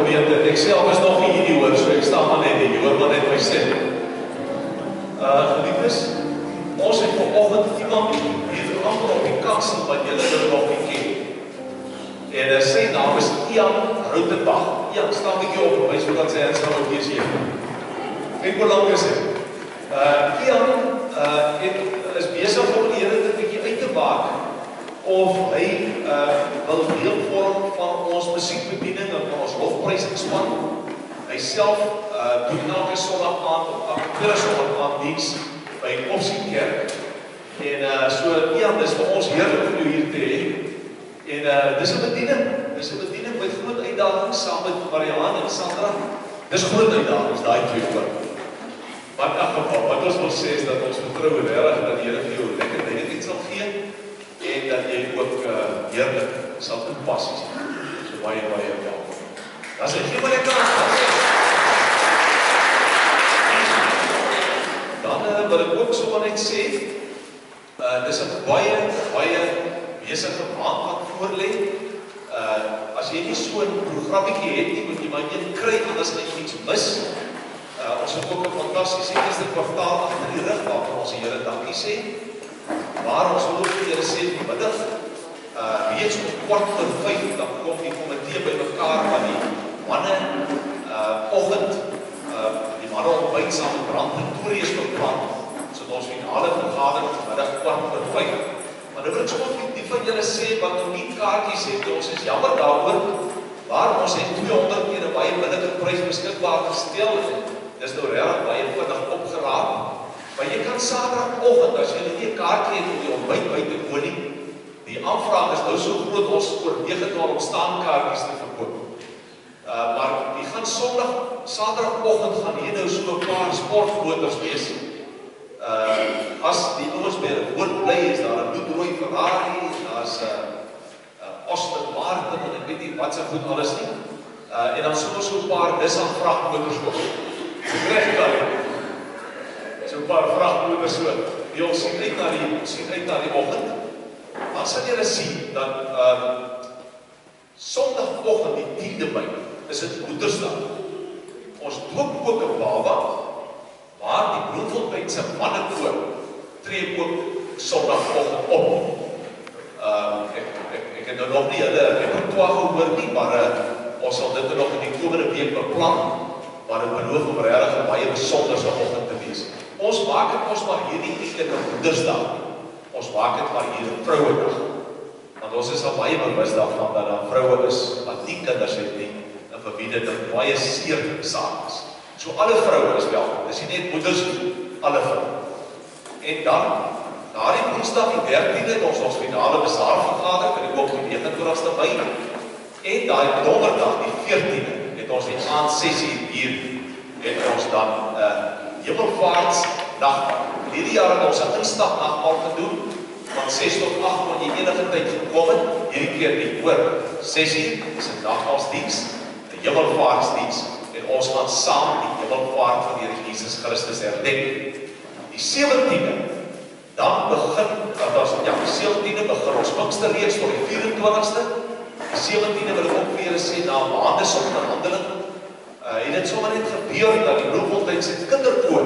weet dit. Ek self is nog nie hierdie hoor, so ek staan maar net hier, hoor maar net my sê. Geliefdes, ons het vanoggend iemand hier amper op die kansel wat julle nog nie ken. En sy naam is Ian Rautenbach. Ian, staan 'n bietjie op, wys wat sy hands nou hier hier. Ek hoe lank is dit? Ian is besig om die Here dit 'n bietjie uit te maak of hy wil deel vorm van ons musiekbediening en van ons lofprysingsspan. Hy self doen elke Sondag aand of tweede Sondag aand diens by Opsie Kerk. En so Ian, dis vir ons heerlik om jou hier te hê. En dis 'n bediening met groot uitdagings saam met Marianne en Sandra. Dis groot uitdagings, daai twee ook. Maar in elk geval, wat ons wil sê is dat ons vertrou regtig dat die Here vir jou lekker dinge sal gee en dat jy ook heerlik sal toepas. So baie welkom. Dan sê jy maar lekker aan. Dan wil ek ook so net sê, dis 'n baie besige maand wat voorlê. As jy nie so 'n programmetjie het nie, moet jy maar een kry want as jy iets mis. Ons het ook 'n fantastiese eerste kwartaal agter die rug waarvoor ons die Here dankie sê. Maar ons wil ook die Here sê vanmiddag, reeds om 4:45 dan kom die komitee bymekaar van die manne oggend, die manne ontbyt saam met Brand Pretoria beplan. So ons finale vergadering vanmiddag 4:45. Maar nou wil ek sommer die van julle sê wat nog nie kaartjies het, ons is jammer daaroor, maar ons het 200 keer 'n baie billike prys beskikbaar gestel. Dis nou regtig baie vinnig opgeraak. Maar jy kan Saterdagoggend as jy nie 'n kaartjie het om die ontbyt by te woon nie. Die aanvraag is nou so groot ons oorweeg het om staankaartjies te verkoop. Maar jy gaan Saterdagoggend gaan hier nou so 'n paar sportmotors wees. As die ouens by die woord bly is daar 'n bloedrooi Ferrari, daar's 'n Aston Martin en ek weet nie wat se goed alles nie. En dan so 'n paar Nissan vragmotors ook. So 'n paar vragmotors so. Die ons sien uit na die oggend. Dan sal julle sien dat Sondagoggend die 10de Mei is dit Moedersdag. Ons doop ook 'n baba, maar die Bloemfontein se mannekoor tree ook Sondagoggend op. Ek het nou nog nie hulle repertoire gehoor nie, maar ons sal dit nog in die komende week beplan. Maar dit beloof om regtig 'n baie besonderse oggend te wees. Ons maak dit ons maar hierdie eintlik 'n Moedersdag. Ons maak dit maar hier 'n Vrouedag. Want ons is al baie bewus daarvan dat daar vroue is wat nie kinders het nie en vir wie dit 'n baie seer saak is. So alle vroue is welkom. Dis nie net moeders nie, alle vroue. En dan daardie Woensdag die 13de het ons finale bazaar vergadering en ook die 29ste Mei. En daai Donderdag die 14de het ons die aand 6:00 hier het ons dan Hemelvaartsnagmaal. Hierdie jaar het ons 'n instapnagmaal gedoen van 6 tot 8 kon jy enige tyd gekom het. Hierdie keer nie, hoor, 6:00 is 'n nagmaalsdiens, 'n Hemelvaartsdiens en ons gaan saam die Hemelvaart van die Here Jesus Christus herdenk. Die 17de dan begin, die 17de begin ons Pinksterreeks tot die 24ste. Die 17de wil ek ook vir julle sê, na maande se onderhandeling, het dit sommer net gebeur dat die Bloemfontein se kinderkoor,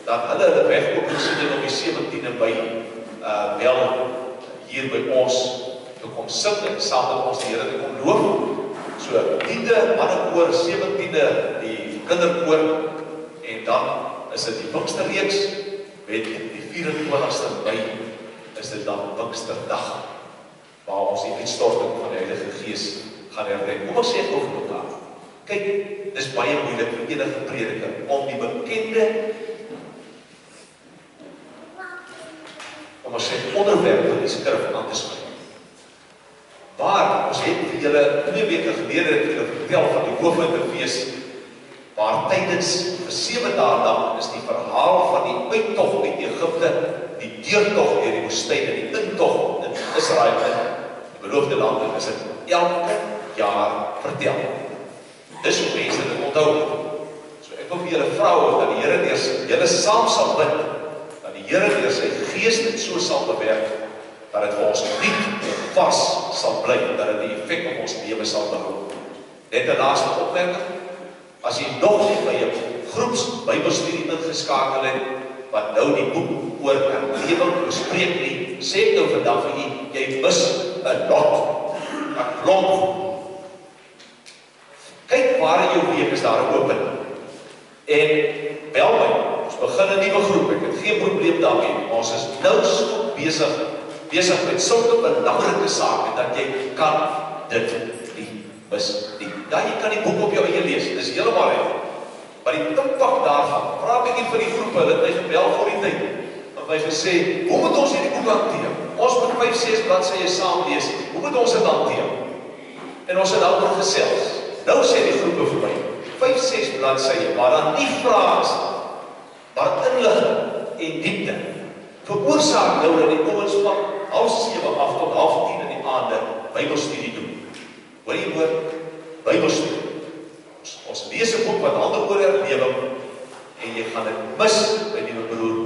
dat hulle wegkoop gesien het op die 17de Mei, wel hier by ons te kom sit en saam met ons die Here te kom loof. So 10de mannekoor, 17de die kinderkoor en dan is dit die Pinksterreeks, met die 24ste Mei is dit dan Pinksterdag, waar ons die uitstorting van die Heilige Gees gaan herdenk. Kom ons sê gou vir mekaar. Kyk, dis baie moeilik vir enige prediker om die bekende onderwerp van die skrif aan te skryf. Maar ons het vir julle 2 weke gelede het julle vertel van die Hoofwinterfees, waar tydens 7 dae lang is die verhaal van die uittog uit Egipte, die deurtog deur die woestyn en die intog in Israel in die beloofde land, is dit elke jaar vertel. Dis hoe mense dit onthou. So ek wil vir julle vra dat die Here julle saam sal bid, dat die Here deur sy Gees dit so sal bewerk, dat dit vir ons diep en vas sal bly, dat dit die effek op ons lewe sal behou. Net 'n laaste opmerking, as jy nog nie by 'n groeps Bybelstudie ingeskakel het, wat nou die boek oor herlewing bespreek nie, sê ek nou vandag vir jy mis 'n lot, 'n klomp. Kyk waar in jou week is daar open. En bel my, ons begin 'n nuwe groep, ek het geen probleem daarmee, ons is nou so besig met sulke belangrike sake, dat jy kan dit nie mis nie. Ja, jy kan die boek op jou eie lees, dis heeltemal reg. Maar die impak daarvan, praat ek nie vir die groepe, hulle het my gebel voor die tyd, en my gesê, hoe moet ons hierdie boek hanteer? Ons moet 5-6 bladsye saam lees, hoe moet ons dit hanteer? En ons het daaroor gesels. Nou sê die groepe vir my, 5-6 bladsye, waar dan nie vrae is, maar inligting en diepte, veroorsaak nou dat die ouens van 7:30 af tot 9:30 in die aande Bybelstudie doen. Hoor jy hoor? Bybelstudie. Ons lees 'n boek wat handel oor herlewing, en jy gaan dit mis, my liewe broer,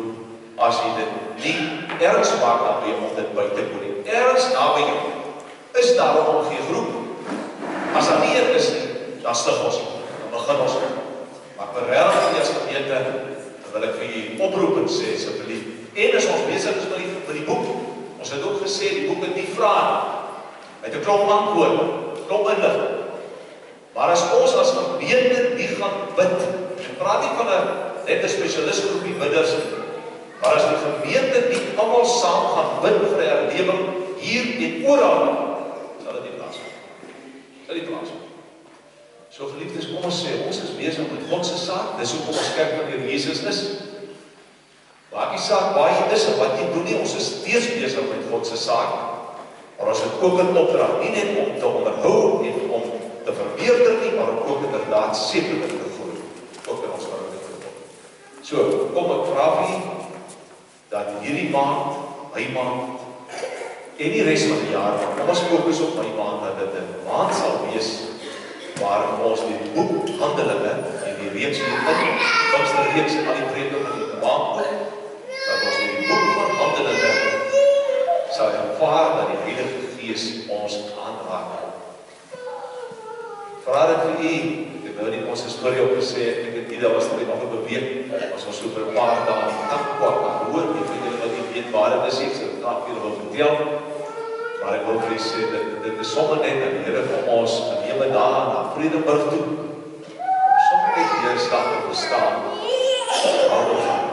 as jy dit nie erns maak naby om dit by te doen. Erns naby jou is daar 'n omgee groep. As daar nie een is nie, dan stig ons, dan begin ons. Maar regtig as gemeente, dan wil ek vir julle oproep en sê asseblief. En as ons besig is met die boek, ons het ook gesê die boek het nie vrae nie. Hy het 'n klomp antwoorde, klomp inligting. Maar as ons as gemeente nie gaan bid, ek praat nie van net 'n spesialistgroepie bidders nie, maar as die gemeente nie almal saam gaan bid vir herlewing hier en oral, sal dit nie plaasvind. Sal nie plaasvind. So geliefdes, kom ons sê, ons is besig met God se saak, dis hoekom ons kerk van die Here Jesus is. Maak nie saak waar jy is en wat jy doen nie, ons is steeds besig met God se saak. Maar ons het ook 'n opdrag, nie net om te onderhou en om te verbeter nie, maar ook inderdaad sekerlik te groei, ook in ons verhouding met God. So, kom ek vra vir u, dat hierdie maand, my maand, en die res van die jaar, kom ons fokus op my maand, dat dit 'n maand sal wees, waar ons die boek Handelinge, en die reeks hierin, die Pinksterreeks en al die preke van die maand, dat ons die boek van Handelinge sal ervaar dat die Heilige Gees ons aanraak. Vra dit vir u, ek het nou nie ons storie opgesê, ek het nie, dat was nog een week, as ons so vir 'n paar dae in Tankkwak aan hoor, die vir julle wat nie weet waar dit is, ek sal dit graag vir julle wil vertel, maar ek wil vir julle sê, dit is sommer net dat die Here vir ons in 9 dae na Vredenburg toe, om sommer net hier stap te verstaan, waarom gaan.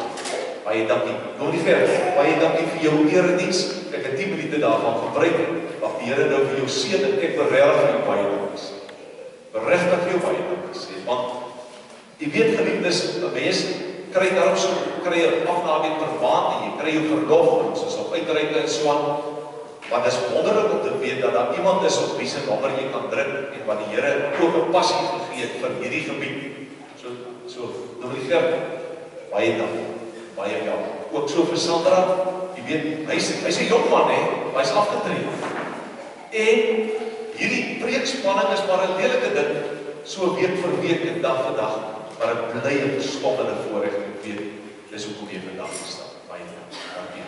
Baie dankie, nog nie ver, baie dankie vir jou erediens, ek het 10 minute daarvan gebruik, wat die Here nou vir jou seën, en ek bereg vir jou baie dankie. Berechtig vir jou baie dankie sê, want jy weet geliefdes, 'n mens kry daarom so, kry 'n afnaweek per maand, en jy kry jou verlof, en soos op uitreike en so aan, want dit is wonderlik om te weet, dat daar iemand is op wie se nommer jy kan druk, en wat die Here ook 'n passie gegee het vir hierdie gebied. So, nou die ver, baie dankie, baie dankie. Ook so vir Sandra, jy weet, hy's 'n jong man, maar hy's afgetree. En hierdie preekspanning is maar 'n lelike ding, so week vir week en dag vir dag, maar dit bly 'n verstommende voorreg, ek weet, dis hoekom jy vandag staan. Baie dankie.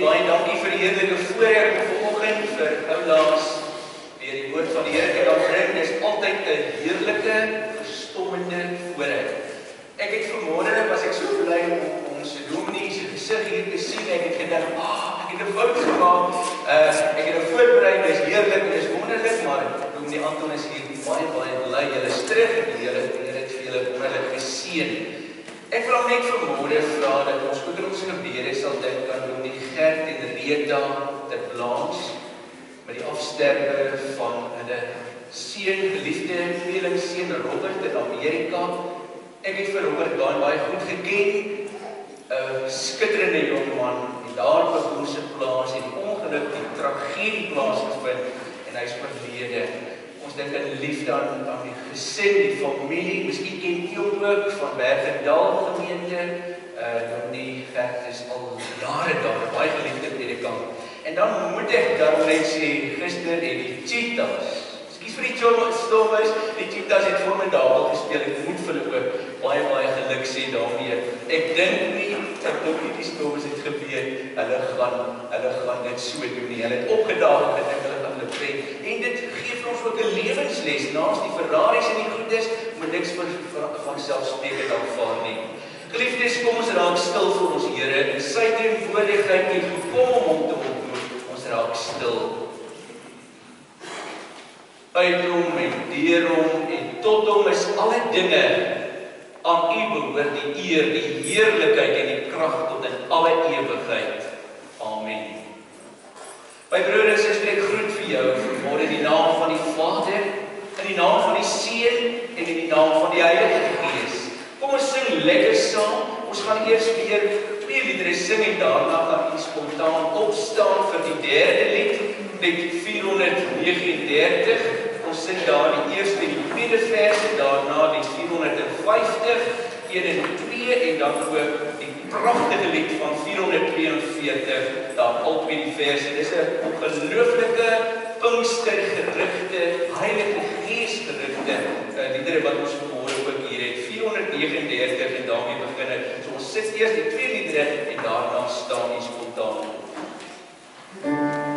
Baie dankie vir die heerlike voorreg vanoggend vir oulaas weer die woord van die Here te kan bring. Dit is altyd 'n heerlike, verstommende voorreg. Ek het vanmôre was ek so bly om ons dominee se gesig hier te sien. Ek het gedink, ek het 'n fout gemaak. Ek het 'n voorberei, dit is heerlik en dit is wonderlik, maar dominee Anton is hier baie bly. Julle is terug en die Here het vir julle wonderlik geseën. Ek wil net vanmôre vra dat ons ook in ons gebede sal dink aan die Gert en Rita te Blaans met die afsterwe van hulle seun, geliefde tweelingseun Robert in Amerika. Ek het vir Robert baie goed geken, 'n skitterende jong man, en daar op 'n boerse plaas het die ongeluk, die tragedie plaasgevind en hy's oorlede. ons dink aan liefde aan die gesin, die familie, miskien ken jy ook van Bergendal gemeente, die Gert is al jare daar, baie geliefde predikant. En dan moet ek daarom net sê, gister het die Cheetahs, ekskuus vir die Stormers, die Cheetahs het formidabel gespeel, ek moet vir hulle ook baie geluk sê daarmee. Ek dink nie die Stormers het geweet, hulle gaan dit so doen nie, hulle het opgedaag, ek dink hulle gaan hulle pret, en dit gee vir ons ook 'n lewensles, naast die Ferraris en die goedes, moet niks van selfsprekend aanvaar nie. Geliefdes, kom ons raak stil vir ons Here, in sy teenwoordigheid het gekom om hom te ontmoet, ons raak stil. Uit hom en deur hom en tot hom is alle dinge, aan U behoort die eer, die heerlikheid en die krag tot in alle ewigheid. Amen. My broer en suster, ek groet vir jou vanmôre in die naam van die Vader, in die naam van die Seun en in die naam van die Heilige Gees. Kom ons sing lekker saam. Ons gaan eers weer 2 liedere sing en daarna gaan ons spontaan opstaan vir die derde lied, lied 439. Ons sing daar die eerste en die tweede verse, daarna die 450, 1 en 2 en dan ook die pragtige lied van 442, daar albei die verse. Dis 'n ongelooflike Pinkstergerigte, Heilige Gees gerigte liedere wat ons vanmôre ook hier het. 439 en daarmee begin het. So ons sit eers die 2 liedere en daarna staan ons spontaan. Oh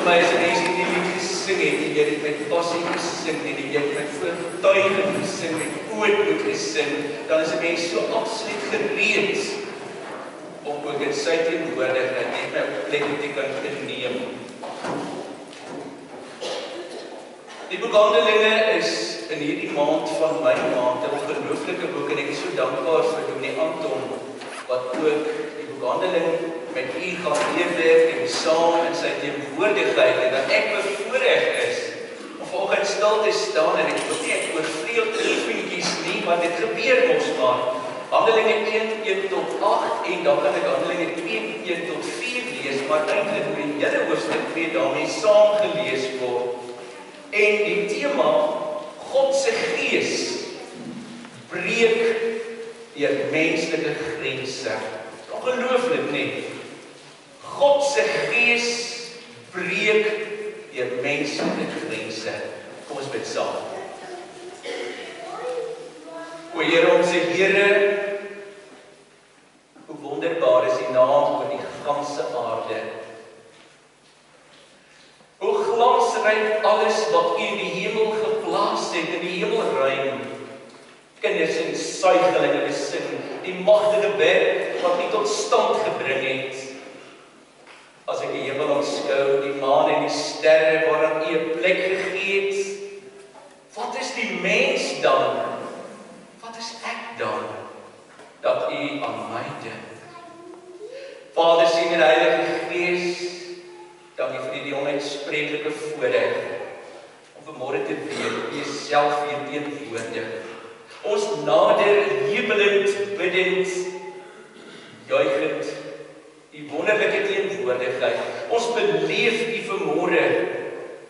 vir my as 'n mens hierdie lied gesing het, en jy het met passie gesing, en jy het met oortuiging gesing, met ootmoed gesing, dan is 'n mens so absoluut gereed om ook in sy teenwoordigheid net my plek te kan inneem. Die boek Handelinge is in hierdie maand van my maand 'n ongelooflike boek, en ek is so dankbaar vir Dominee Anton wat ook die boek Handelinge met u gaan leerwerk en saam in sy teenwoordigheid, en dat ek bevoorreg is om vanoggend stil te staan, en ek wil nie ek oorvleuel effentjies nie, want dit gebeur mos maar. Handelinge 1 tot 8 en dan kan ek Handelinge 2 tot 4 lees, maar eintlik moet die hele hoofstuk 2 daarmee saam gelees word. En die tema, God se gees breek deur menslike grense. Ongelooflik nie. God se gees breek deur menslike grense. Kom ons bid saam. O Here, ons Here, hoe wonderbaar is die naam oor die ganse aarde. Hoe glansryk alles wat u in die hemel geplaas het, in die hemelruim. Kinders en suigelinge besing, die magtige werk wat u tot stand gebring het. As ek die hemel aanskou, die maan en die sterre waaraan u 'n plek gegee het, wat is die mens dan? Wat is ek dan, dat u aan my dink? Vader, Seun en Heilige Gees, dankie vir die onuitspreeklike voorreg om vanmôre te weet, u is self hier teenwoordig. Ons nader jubelend, bidend, juichend, die wonderlike teenwoordigheid. Ons beleef u vanmôre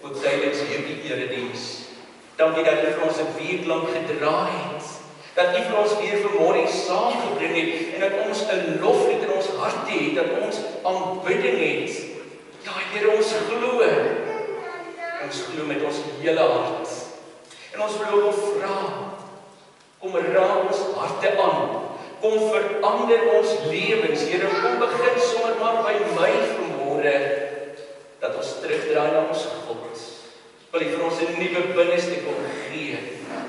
ook tydens hierdie erediens. Dankie dat u vir ons 'n week lank gedra het, dat u vir ons weer vanmôre saamgebring het, en dat ons 'n loflied in ons harte het, dat ons aanbidding het. Ja, Here, ons glo met ons hele hart. En ons wil ook vra, kom raak ons harte aan, kom verander ons lewens, Here, kom begin sommer maar by my vanmôre, dat ons terugdraai na ons God. Wil u vir ons 'n nuwe binneste kom gee,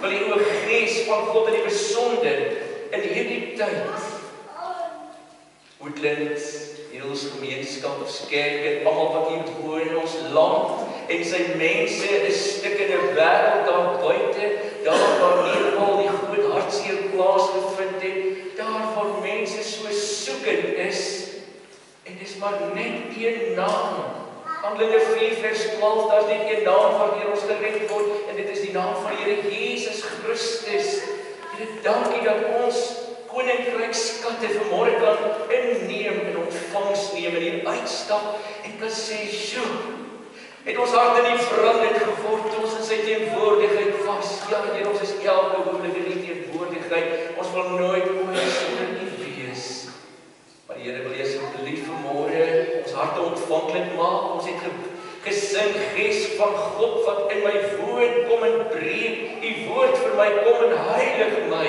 wil u o Gees van God in die besonder, in hierdie tyd, Woodland, hier ons gemeenskap, ons kerk, en almal wat hier woon in ons land, en sy mense, 'n stuk in 'n wêreld daar buite, daar waar nie al die groot hartseer plaasgevind het, daar waar mense so soekend is, en dis maar net een naam. Handelinge 4 vers 12, daar is net een naam waardeur ons gered word, en dit is die naam van Here Jesus Christus. Here, dankie dat ons koninkryk skatte vanmôre kan inneem en ontvangs neem en hier uitstap en kan sê, "Sjoe, het ons harte nie brandend geword toe ons in sy teenwoordigheid was. Ja, Here, ons is elke oomblik in die teenwoordigheid. Ons wil nooit sonder u wees." Maar Here, wil jy asseblief vanmôre ons harte ontvanklik maak. Ons het gesing, Gees van God wat in my woon, kom en breek u woord vir my, kom en heilig my.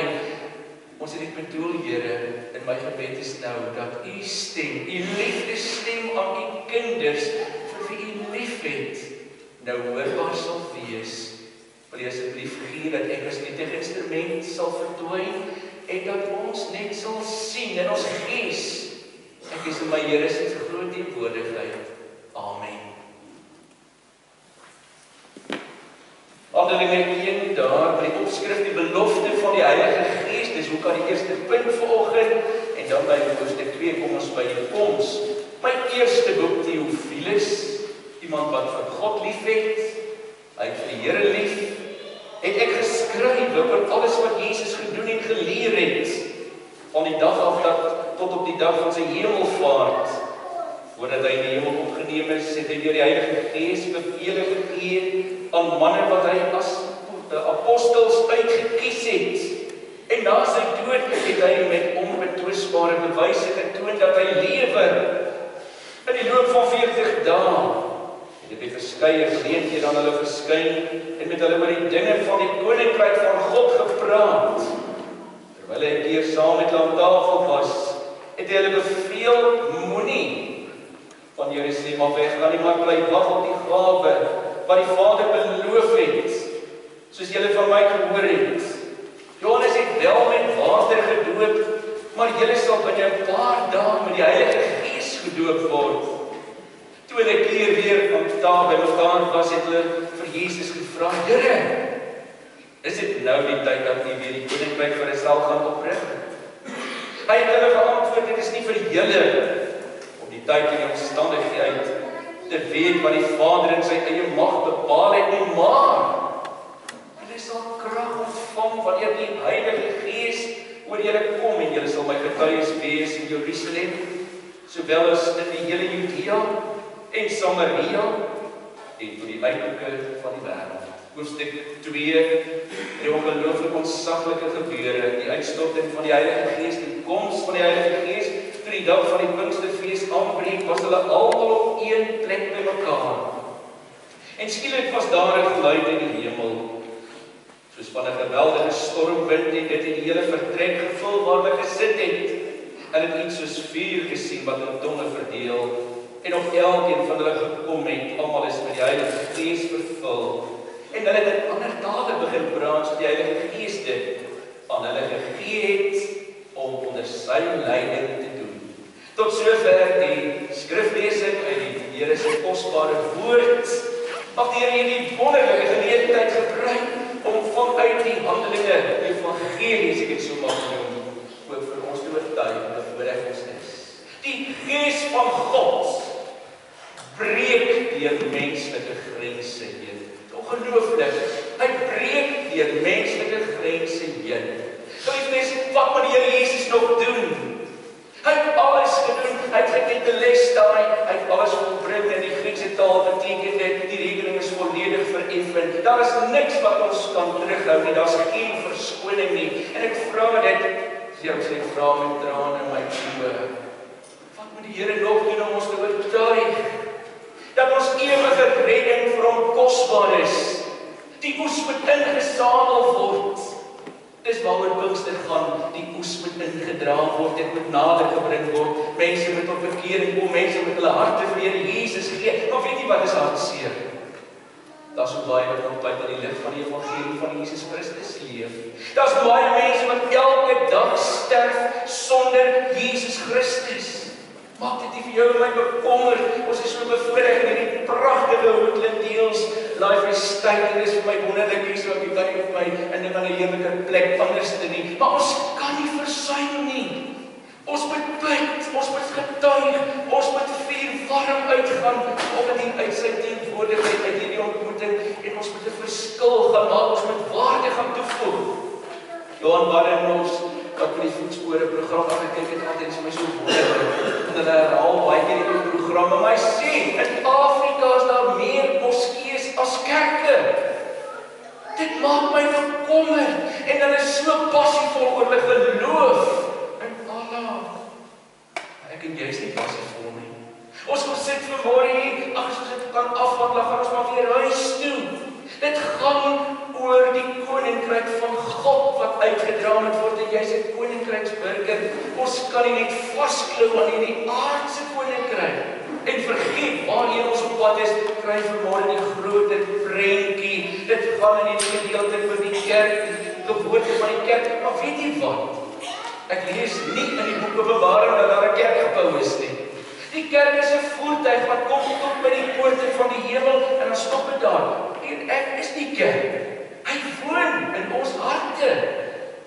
Ons het dit bedoel, Here, in my gebed is nou, dat u stem, u liefdesstem aan u kinders, vir wie u liefhet, nou hoorbaar sal wees. Wil jy asseblief gee, dat ek as nietige instrument sal verdwyn, en dat ons net sal sien in ons gees, ek is in my Here se groot teenwoordigheid. Amen. Handelinge 1 daar, by die opskrif, die belofte van die Heilige Gees, dis ook aan die eerste punt vanoggend, en dan by hoofstuk 2 kom ons by die koms. My eerste boek, Theophilus, iemand wat vir God lief het, hy het vir die Here lief, het ek geskryf oor alles wat Jesus gedoen en geleer het, van die dag af tot op die dag van sy hemelvaart. Voordat hy in die hemel opgeneem is, het hy deur die Heilige Gees bevele gegee aan manne wat hy as apostels uitgekies het. En na sy dood het hy met onbetwisbare bewyse getoon dat hy lewe. In die loop van 40 dae het hy verskeie geleenthede aan hulle verskyn en met hulle oor die dinge van die koninkryk van God gepraat. Terwyl hy 'n keer saam met hulle aan tafel was, het hy hulle beveel, moenie van die Here sê, maar weggaan nie, maar bly wag op die gawe, wat die Vader beloof het, soos julle van my gehoor het. Johannes het wel met water gedoop, maar julle sal binne 'n paar dae met die Heilige Gees gedoop word. Toe hulle keer weer aan tafel by mekaar was, het hulle vir Jesus gevra, Here, is dit nou die tyd dat U weer die koninkryk vir Israel gaan oprig? Hy het hulle geantwoord, dit is nie vir julle om die tyd en die omstandigheid te weet wat die Vader in sy eie mag bepaal het nie, maar julle sal krag ontvang wanneer die Heilige Gees oor julle kom en julle sal my getuies wees in Jerusalem, sowel as in die hele Judea en Samaria en tot die uithoeke van die wêreld. Hoofstuk 2, die ongelooflik ontsaglike gebeure, die uitstorting van die Heilige Gees, die koms van die Heilige Gees, toe die dag van die Pinksterfees aanbreek, was hulle almal op een plek by mekaar. En skielik was daar 'n geluid in die hemel, soos van 'n geweldige stormwind, en dit het die hele vertrek gevul waar hulle gesit het. Hulle het iets soos vuur gesien wat in tonge verdeel, en op elkeen van hulle gekom het, almal is met die Heilige Gees vervul. En hulle het in ander tale begin praat, so die Heilige Gees dit aan hulle gegee het om onder sy leiding te doen. Tot sover die skriflesing uit die Here se kosbare woord. Mag die Here hierdie wonderlike geleentheid gebruik om vanuit die Handelinge, die evangelie, as ek dit so mag noem, ook vir ons te oortuig wat voorreg ons is. Die Gees van God breek deur menslike grense heen. Ongelooflik, hy breek deur menslike grense heen. Geliefdes, wat moet die Here Jesus nog doen? Hy het alles gedoen, hy het getetelestai, hy het alles volbring. In die Griekse taal beteken dit, die rekening is volledig vereffen. Daar is niks wat ons kan terughou nie, daar is geen verskoning nie. En ek vra dit, ek vra met trane in my oë. Wat moet die Here nog doen om ons te oortuig dat ons ewige redding vir hom kosbaar is? Die oes moet ingesamel word. Dis waaroor Pinkster gaan, die oes moet ingedra word, dit moet nader gebring word. Mense moet op bekering kom, mense moet hulle harte vir Jesus gee. Maar weet jy wat is hartseer? Daar's so baie wat nog buite die lig van die evangelie van Jesus Christus leef. Daar's baie mense wat elke dag sterf sonder Jesus Christus. Maak dit nie vir jou en my bekommer. Ons is so bevoorreg in hierdie pragtige Woodland Deals. Life is tyd, dit is vir my wonderlik hier so, ek kan nie vir my in 'n heerlike plek anders te nie. Maar ons kan nie versuim nie. Ons moet bid, ons moet getuig, ons moet vuur warm uitgaan, of dit uit sy teenwoordigheid, uit hierdie ontmoeting, en ons moet 'n verskil gaan maak, ons moet waarde gaan toevoeg. Johan Barrenhof, wat vir die voetspore program gekyk het, altyd is my so wonderlik, en hulle herhaal baie keer die programme, maar hy sê, in Afrika is daar meer moskees as kerke. Dit maak my bekommer, en hulle is so passievol oor hulle geloof in Allah. Ek en jy is nie passievol nie. Ons kom sit vanmôre hier, as ons dit kan afhandel, gaan ons maar weer huis toe. Dit gaan oor die koninkryk van God wat uitgedra moet word, en jy's 'n koninkryksburger. Ons kan nie net vasklou aan hierdie aardse koninkryk en vergeet waarheen ons op pad is. Kry vanmôre die groter prentjie. Dit gaan in hierdie gedeelte oor die kerk, die geboorte van die kerk. Maar weet jy wat? Ek lees nie in die boek Openbaring dat daar 'n kerk gebou is nie. Die kerk is 'n voertuig wat kom tot by die poorte van die hemel en dan stop dit daar. En ek is die kerk. Hy woon in ons harte.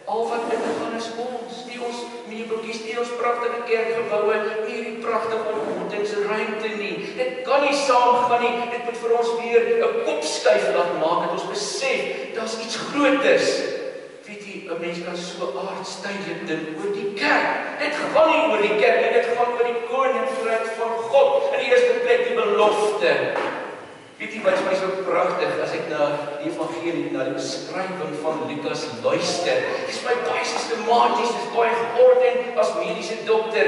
Al wat ingaan is ons, nie ons meubeltjies, nie ons pragtige kerkgeboue, nie hierdie pragtige ontmoetingsruimte nie. Dit kan nie saamgaan nie. Dit moet vir ons weer 'n kopskuif laat maak dat ons besef daar's iets groters. Weet jy, 'n mens kan so aardstydelik dink oor die kerk. Dit gaan nie oor die kerk nie, dit gaan oor die koninkryk van God. In die eerste plek die belofte. Weet jy wat is my so pragtig as ek na die evangelie, na die beskrywing van Lukas luister. Dit is my baie sistematies, dit is baie georden as mediese dokter,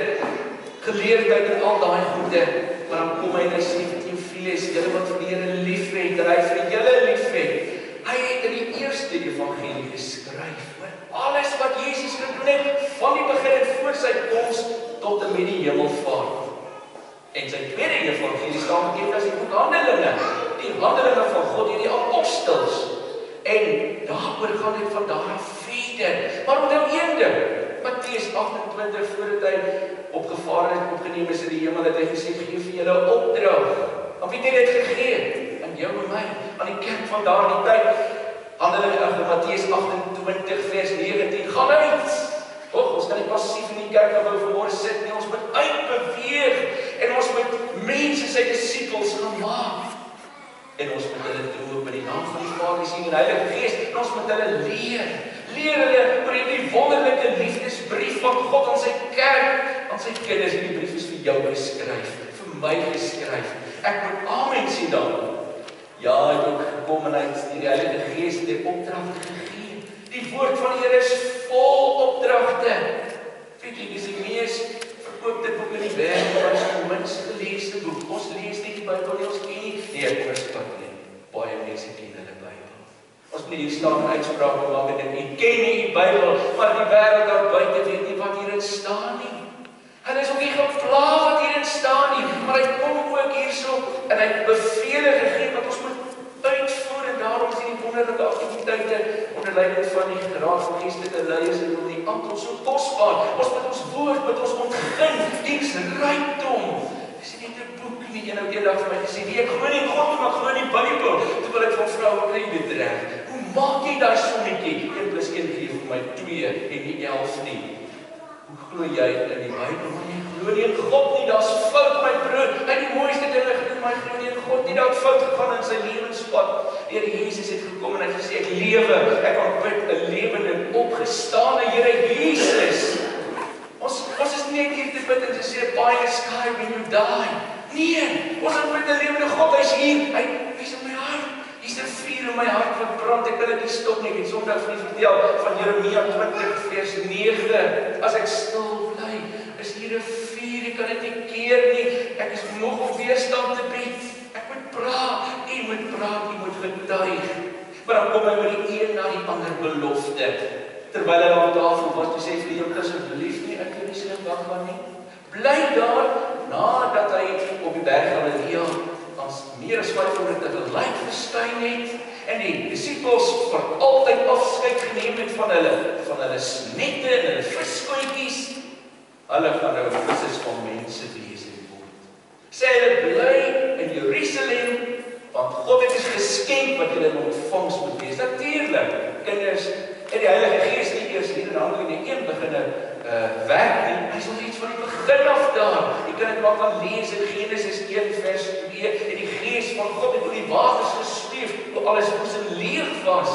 geleerdheid en al daai goede. Maar dan kom hy en hy sê vir Theophilus, julle wat vir die Here lief het, en hy vir julle lief het. Hy het in die eerste evangelie geskryf oor alles wat Jesus gedoen het, van die begin en voor sy koms tot en met die hemelvaart. En sy tweede evangelie staan bekend as die boek Handelinge. Die Handelinge van God deur die apostels. En daaroor gaan dit van daar af verder. Maar onthou een ding, Matteus 28 voordat hy opgevaar het, opgeneem is in die hemel, het hy gesê, gee vir julle 'n opdrag. Aan wie het hy dit gegee? Aan jou en my, aan die kerk van daardie tyd. Handelinge, Matteus 28 vers 19, gaan uit. Ons kan nie passief in die kerkgebou vanmôre sit nie, ons moet uitbeweeg en ons moet mense sy disippels gaan maak. En ons moet hulle doop in die naam van die Vader, die Seun en die Heilige Gees, en ons moet hulle leer hulle oor hierdie wonderlike liefdesbrief van God aan sy kerk, aan sy kinders. Hierdie brief is vir jou geskryf, vir my geskryf. Ek moet amen sê dan. Ja, hy het ook gekom en hy het die Heilige Gees die opdragte gegee. Die woord van die Here is vol opdragte. Weet jy, dis die mees verkoopte boek in die wêreld, maar is die minst geleesde boek. Ons lees nie die Bybel nie, ons ken nie. Nee, ek verstaan nie. Baie mense ken hulle Bybel. Ons moet hier staan en uitsprake maak en ek ken nie die Bybel, maar die wêreld daar buite weet nie wat hierin staan nie. Hulle is ook nie gepla wat hierin staan nie, maar hy kom ook hierso en hy het bevele gegee wat ons moet uitvoer en daarom is die wonderlike aktiwiteite onder leiding van die Raad van Geestelike Leiers en die aantal so kosbaar. Ons met ons woord, met ons ontgin, diens rykdom. Dis nie net 'n boek nie. Een ou eendag vir my gesê, nee, ek glo nie in God, maar ek glo in die Bybel. Toe wil ek van vrou, hoe kry jy dit reg? Hoe maak jy daai sommetjie? 1 + 1 gee vir my 2 en nie 11 nie. Hoe glo jy in die Bybel? Maar jy glo nie in God nie, daar's fout my broer. Hy het die mooiste dinge gedoen, maar hy glo nie in God nie, daar het fout gegaan in sy lewenspad. Die Here Jesus het gekom en hy het gesê, ek lewe, ek aanbid 'n lewende opgestane Here Jesus. Ons is nie net hier te bid en te sê, "By the sky when you die." Nee, ons aanbid 'n lewende God, hy's hier, hy's in my hart. Hier's 'n vuur in my hart wat brand, ek kan dit nie stop nie. Ek het Sondag vir julle vertel van Jeremia 20 vers 9. As ek stil bly, is hier 'n vuur, ek kan dit nie keer nie. Ek is moeg om weerstand te bied. Ek moet praat, jy moet getuig. Maar dan kom hy met die een na die ander belofte. Terwyl hy op tafel was, toe sê hy vir jou, asseblief nie uit Jerusalem weggaan nie. Bly daar, nadat hy op die berg Galilea ons meer as 500 tegelyk verskyn het en die disippels vir altyd afskeid geneem het van hulle snette en hulle viskootjies. Hulle gaan nou vissers van mense wees in die word. Sê hulle bly in Jerusalem, want God het ons geskenk wat julle in ontvangs moet wees. Natuurlik, kinders, en die Heilige Gees nie eers hier in Handelinge 1 beginne werk nie. Hy is al iets van die begin af daar. Jy kan dit maar van lees in Genesis 1 vers 2 en die Gees van God het oor die waters gesweef, toe alles moes en leeg was.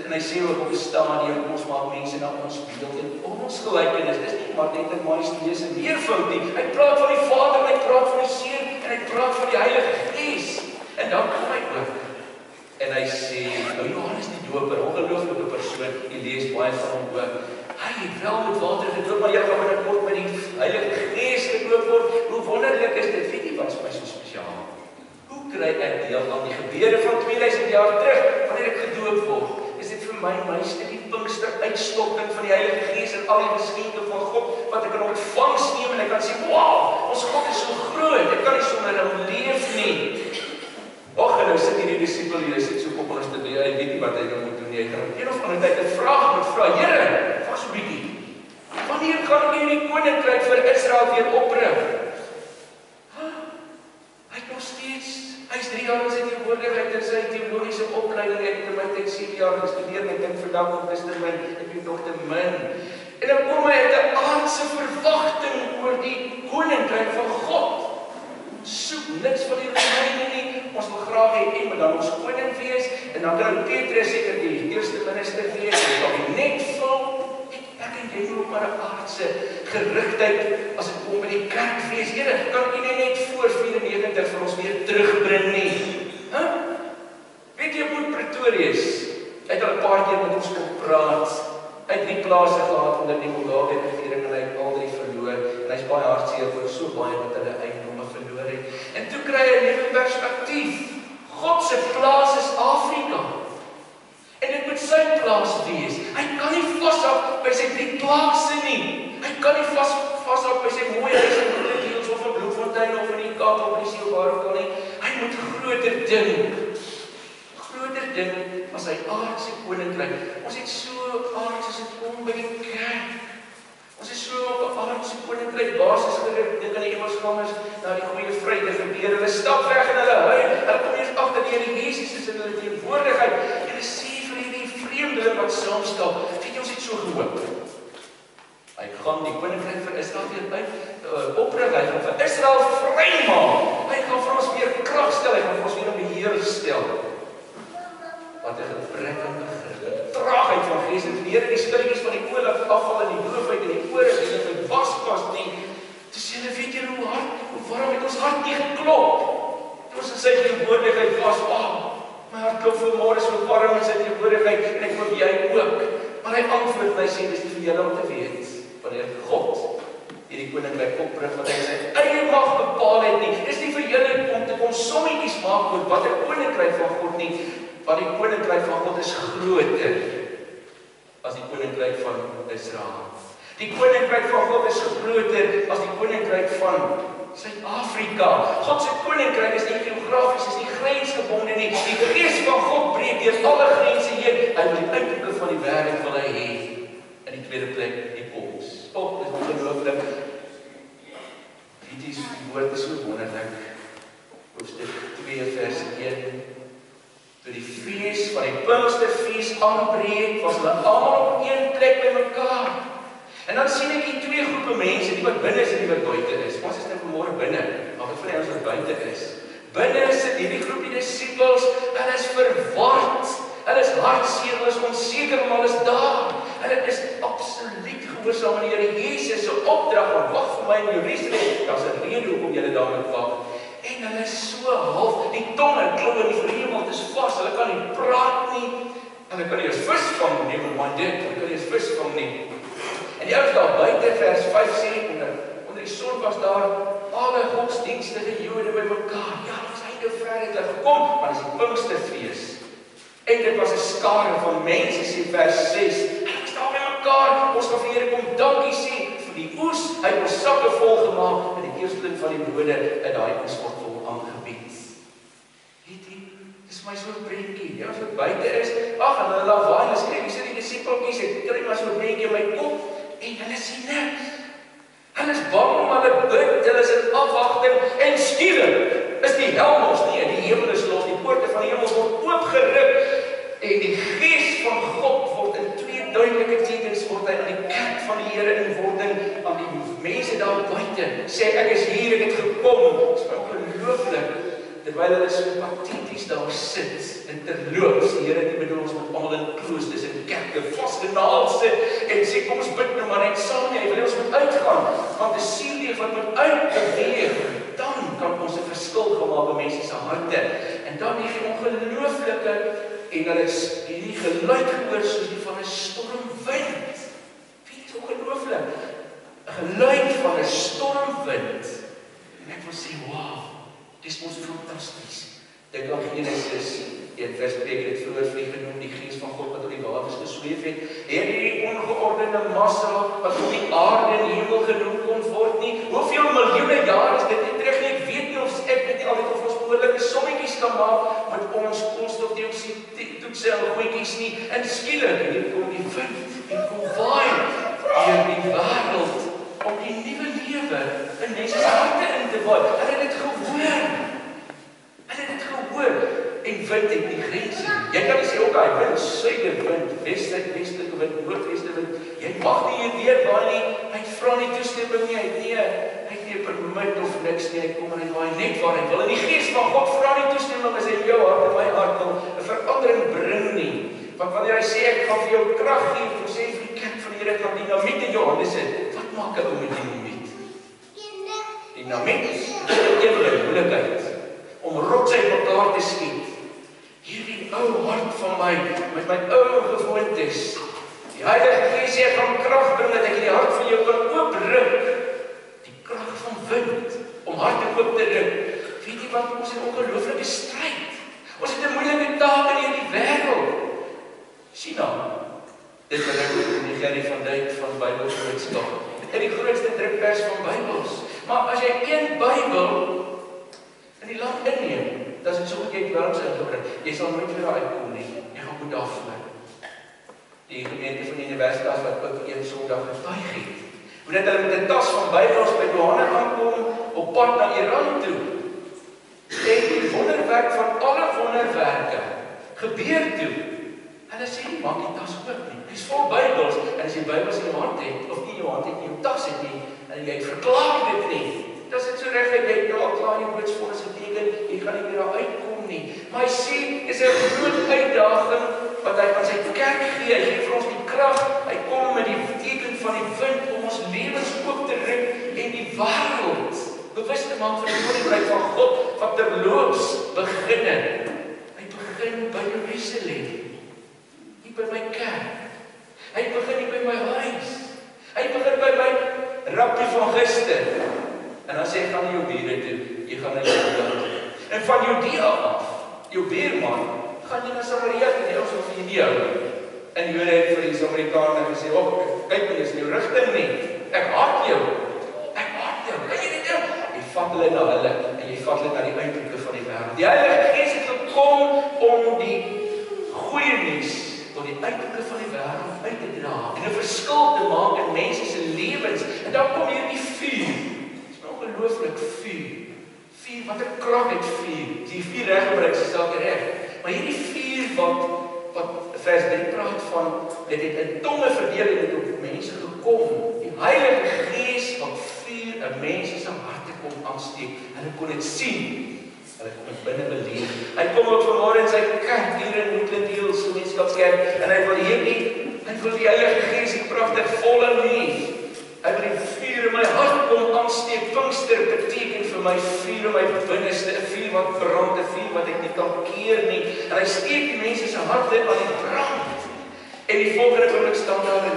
En hy sê ook op 'n stadium, ons maak mense na ons beeld en ons gelykenis. Dis nie maar net 'n majesteus en meervoud nie. Hy praat van die Vader, hy praat van die Seun en hy praat van die Heilige Gees. En dan kom hy ook. En hy sê, nou Johannes die Doper, ongelooflike persoon, jy lees baie van hom ook. Hy het wel met water gedoop, maar jy gaan binnekort met die Heilige Gees gedoop word. Hoe wonderlik is dit? Weet jy wat is my so spesiaal? Hoe kry ek deel aan die gebeure van 2000 jaar terug, wanneer ek gedoop word? Is dit vir my die Pinkster uitstorting van die Heilige Gees en al die geskenke van God, wat ek in ontvangs neem en ek kan sê, wow, ons God is so groot, ek kan nie sonder hom leef nie. Och, en nou sit hier die disipel hier, hy sit so op ons te doen, hy weet nie wat hy nou moet doen nie, hy kan een of ander tyd 'n vraag moet vra, Here, vas 'n bietjie, wanneer gaan ek hierdie koninkryk vir Israel weer oprig? Hy het nog steeds, hy is 3 jaar in sy teenwoordigheid in sy teologiese opleiding, ek het in my tyd 7 jaar gestudeer, en ek dink vandag op Christenmin, ek weet nog te min. En dan kom hy uit 'n aardse verwagting oor die koninkryk van God. Soek niks van die Romeine nie, ons wil graag hê, en moet dan ons koning wees, en dan kan Petrus seker die eerste minister wees, en dan die net vul, ek en jy moet maar 'n aardse gerigtheid, as dit kom by die kerk wees, Here, kan u net voor 94 vir ons weer terugbring nie? Weet jy, moet Pretorius, hy het al 'n paar keer met ons kom praat, hy het 3 plase gehad onder die Mugabe-regering, en hy het al 3 verloor, en hy is baie hartseer vir so baie wat hulle eiendomme verloor het. En toe kry hy 'n nuwe perspektief. God se plaas is Afrika. En dit moet sy plaas wees. Hy kan nie vashou by sy 3 plase nie. Hy kan nie vashou by sy mooi huis in Bloemfontein Bloemfontein of in die Kaap of Bressie of waar ook al nie. Hy moet groter dink. Groter dink as hy aardse koninkryk. Ons het so aards as dit kom by die kerk. Ons is so op 'n aardse koninkryk basis gedink in die Engelsgangers na die goeie Vrydag gebeur. Hulle stap weg en hulle huil. Hulle kom eers agter die Here Jesus is in hulle teenwoordigheid. En hulle sê vir hierdie vreemdeling wat saamstap, weet jy, ons het so gehoop. Hy gaan die koninkryk vir Israel weer oprig, hy gaan vir Israel vrymaak. Hy gaan vir ons weer krag stel, hy gaan vir ons weer in beheer stel. Wat 'n gebrekkige traagheid van gees en weer in die stilletjies van die oorlog afval in die doofheid en die ore en dit was nie. Toe sê hulle, weet jy hoe hard, waarom het ons hart nie geklop? Toe ons in sy teenwoordigheid was, my hart klop vanmôre so warm in sy teenwoordigheid en ek hoop jy ook. Maar hy antwoord my sê, dis nie vir julle om te weet, wanneer God hierdie koninkryk oprig wat hy sy eie mag bepaal het nie. Dis nie vir julle om te kom sommetjies maak oor wat 'n koninkryk van God nie. Want die koninkryk van God is groter as die koninkryk van Israel. Die koninkryk van God is groter as die koninkryk van Suid-Afrika. God se koninkryk is nie geografies, is nie grensgebonde nie. Die gees van God breek deur alle grense heen. Uit die uithoeke van die wêreld wil hy hê. In die tweede plek die koms. Dit is ongelooflik. Die woord is so wonderlik. Hoofstuk 2 vers 1. Toe die fees van die Pinksterfees aanbreek, was hulle almal op een plek by mekaar. En dan sien ek hier twee groepe mense, die wat binne is en die wat buite is. Ons is nou vanmôre binne, maar wat van ons wat buite is? Binne sit hierdie groep die disippels, hulle is verward, hulle is hartseer, hulle is onseker, maar hulle is daar. Hulle is absoluut gehoorsaam aan die Here Jesus se opdrag om wag vir my in Jerusalem. Daar's 'n rede hoekom julle daar moet wag. En hulle is so half, die tonge klou in die verhemelte, dit is vas, hulle kan nie praat nie. Hulle kan nie eens vis vang nie, maar hulle kan nie eens vis vang nie. En die ouens daar buite, vers 5 sê, onder die son was daar alle godsdienstige Jode by mekaar. Ja, ons einde ver het hulle gekom, maar dit is die Pinksterfees. En dit was 'n skare van mense, sê vers 6. Hulle is daar by mekaar, ons gaan vir Here kom dankie sê vir die oes, hy het ons sakke vol gemaak en die eersteling van die brode in daai oes word vir hom aangebied. Weet jy, dis my so 'n prentjie. Ja, as wat buite is, ag, en hulle lawaai, hulle sê, hier sit die disippeltjies, ek kry maar so 'n prentjie in my kop en hulle sien niks. Hulle is bang, maar hulle bid, hulle is in afwagting en skielik is die hel mos nie, die hemel is los, die poorte van die hemel word oopgeruk en die gees van God word in twee duidelike tekens word hy aan die kerk van die Here inwording, aan die mense daar buite sê ek is hier, ek het gekom. Dit is ongelooflik. Terwyl hulle so pateties daar sit en terloops, die Here het nie bedoel ons moet almal in kloosters en kerke vasgenaal sit en sê kom ons bid nou maar net saam nie, hy wil ons moet uitgaan, want 'n sielleef wat moet uitbeweeg, dan kan ons 'n verskil gemaak in mense se harte. En dan hierdie ongelooflike en hulle is hierdie geluid gehoor soos die van 'n stormwind. Dit is ongelooflik. 'n Geluid van 'n stormwind. En ek wil sê, wow. Dis ons fantasties. Dink aan Genesis 1 vers 2, ek het vroeër vir genoem, die gees van God wat op die waters gesweef het. Hierdie ongeordende massa wat op die aarde en hemel genoem kon word nie. Hoeveel miljoene jaar is dit nie terug nie? Ek weet nie of ek weet nie altyd of ons behoorlike sommetjies kan maak met ons koolstofdioksied toetse en goedjies nie. En skielik, hier kom die wind en kom waai deur die wêreld om die nuwe lewe in mense se harte in te waai. Hulle het dit gehoor. Hulle het dit gehoor. En wind het nie grense nie. Jy kan nie sê, okay, wind, suiderwind, westelike wind, noordweste wind. Jy mag nie hier weer waai nie. Hy vra nie toestemming nie. Hy het nie 'n permit of niks nie. Hy kom en hy waai net waar hy wil. En die gees van God vra nie toestemming as hy in jou hart en my hart wil 'n verandering bring nie. Want wanneer hy sê ek gaan vir jou krag gee, dan sê hy vir die kerk van die Here dat dinamiet in jou hande sit. Wat maak 'n ou met dinamiet? Dinamiet is 'n ewige moeilikheid om rots uit mekaar te skiet. Hierdie ou hart van my met my ou gewoontes. Die Heilige Gees sê ek gaan krag bring dat ek in die hart van jou kan oopdruk. Die krag van wind om harte oop te druk. Weet jy wat, ons het 'n ongelooflike stryd. Ons het 'n moeilike taak in hierdie wêreld. Sien nou, dit wat ek in die Gerrie van Dijk van Bybelgenootskap. In die grootste drukpers van Bybels. Maar as jy een Bybel in die land inneem, dan is dit so goed jy het wel ons ingebring. Jy sal nooit weer daar uitkom nie. Jy gaan moet daarvoor. Die gemeente van die universiteit wat ook een Sondag getuig het. Hoe dat hulle met 'n tas van Bybels by Johanna aankom op pad na Iran toe. En die wonderwerk van alle wonderwerke gebeur toe. Hulle sê nie, maak die tas oop nie. Dis vol Bybels, en as jy Bybels in jou hand het, of nie in jou hand het nie, jou tas het nie, en jy het verklaar dit nie, dan is dit so reg dat jy al klaar die boodsvonnis geteken, jy gaan nie meer daar uitkom nie. Maar hy sê, dis 'n groot uitdaging wat hy aan sy kerk gee. Hy gee vir ons die krag, hy kom met die teken van die wind om ons lewens oop te ruk en die wêreld bewus te maak van die koninkryk van God wat terloops beginne. Hy begin by Jerusalem, nie by my kerk. Hy begin nie by my huis. Hy begin by my rappie van gister. En dan sê hy, gaan na jou bure toe, jy gaan na jou land. En van Judea af, jou buurman, gaan jy na Samaria toe, die ons hoef jy nie hou. En Jode het vir die Samaritaner gesê, kyk nie, is in jou rigting nie. Ek haat jou. Ek haat jou. Kan jy dit doen? Jy vat hulle na hulle, en jy vat hulle na die uithoeke van die wêreld. Die Heilige Gees het gekom om die goeie nuus tot die uithoeke van die wêreld uit te dra en 'n verskil te maak in mense se lewens. En dan kom hier die vuur. Dit is ongelooflik vuur. Vuur, wat 'n krag het vuur. Die vuur reg gebruik is dalk reg. Maar hierdie vuur wat vers 3 praat van, dit het in tonge verdeel en het op mense gekom. Die Heilige Gees wat vuur in mense se harte kom aansteek. Hulle kon dit sien. Hulle kom dit binne beleef. Hy kom ook vanmôre in sy kerk hier in Woodland Hills Gemeenskapskerk en hy wil die Heilige Gees die pragtig volle nuus. Hy wil die vuur in my hart kom aansteek. Pinkster beteken vir my vuur in my binneste, 'n vuur wat brand, 'n vuur wat ek nie kan keer nie. En hy steek die mense se harte aan die brand. En die volgende oomblik staan daar en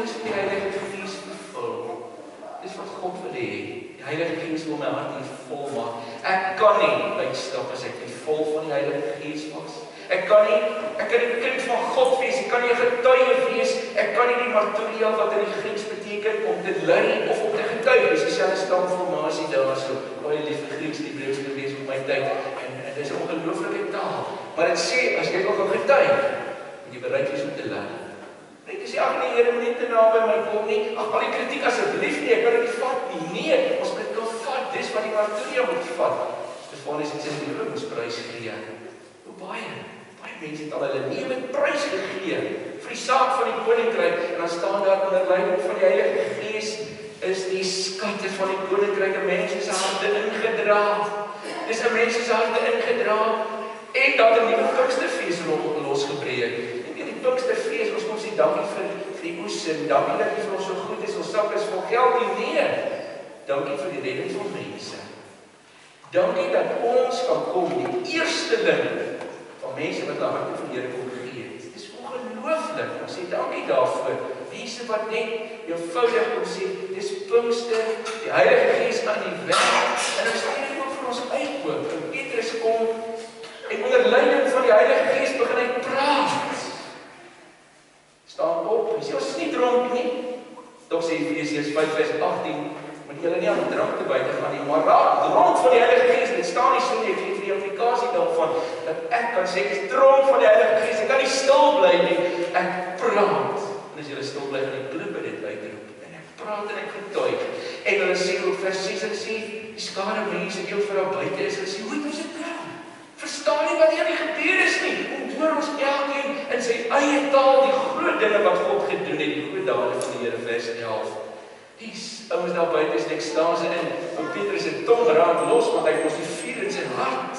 dis die Heilige Gees vervul. Dis wat God wil hê. Die Heilige Gees wil my hart nie vol maak. Ek kan nie uitstap as ek nie vol van die Heilige Gees was. Ek kan nie 'n kind van God wees, ek kan nie 'n getuie wees, ek kan nie die martyriaal wat in die Grieks beteken om te lei of om te getuig. Dis dieselfde stamformasie daarso. Baie lief vir Grieks, die Hebreëus gelees op my tyd en dit is 'n ongelooflike taal. Maar dit sê as jy wil getuig, moet jy bereid wees om te lei. Net as jy ag nee, Here moet nie te naby my kom nie. Ag al die kritiek asseblief nie, ek kan dit nie vat nie. Nee, ons moet dit kan vat. Dis wat die martyriaal moet vat. Stefanus het sy lewensprys gegee. Hoe baie mense het al hulle lewe prys gegee vir die saak van die koninkryk en dan staan daar onder leiding van die Heilige Gees is die skatte van die koninkryk in mense se harte ingedra. Dis in mense se harte ingedra en dat 'n nuwe Pinksterfees losgebreek. En die Pinksterfees, ons kom sê dankie vir die oes en dankie dat jy vir ons so goed is, ons sak is vol geld nie. Nee, dankie vir die redding van mense. Dankie dat ons kan kom, die eersteling van mense wat na harte van die Here kom gee. Dit is ongelooflik. Ons sê dankie daarvoor. Mense wat net eenvoudig kom sê, dis Pinkster, die Heilige Gees aan die werk. En ons sê dit ook vir ons uitkoop. En Petrus kom en onder leiding van die Heilige Gees begin hy praat. Staan op, hy sê ons is nie dronk nie. Tog sê Efesiërs 5:18, moet julle nie aan drank te buite gaan nie, maar raak dronk van die Heilige Gees. Dit staan nie so nie, ek gee vir die implikasie daarvan, dat ek kan sê, ek is dronk van die Heilige Gees, ek kan nie stil bly nie, ek praat. En as julle stil bly, dan ek klippe dit uitroep, en ek praat en ek getuig. En hulle sê op vers 6, hulle sê, die skare mense, die ook vir daar buite is, hulle sê, hoe het ons dit nou? Verstaan nie wat hier nie gebeur is nie, om hoor ons elkeen in sy eie taal, die groot dinge wat God gedoen het, die groot dade van die Here, vers 11. Die ouens daar buite is in ekstase in, en Petrus se tong raak los, want hy mos die vuur in sy hart.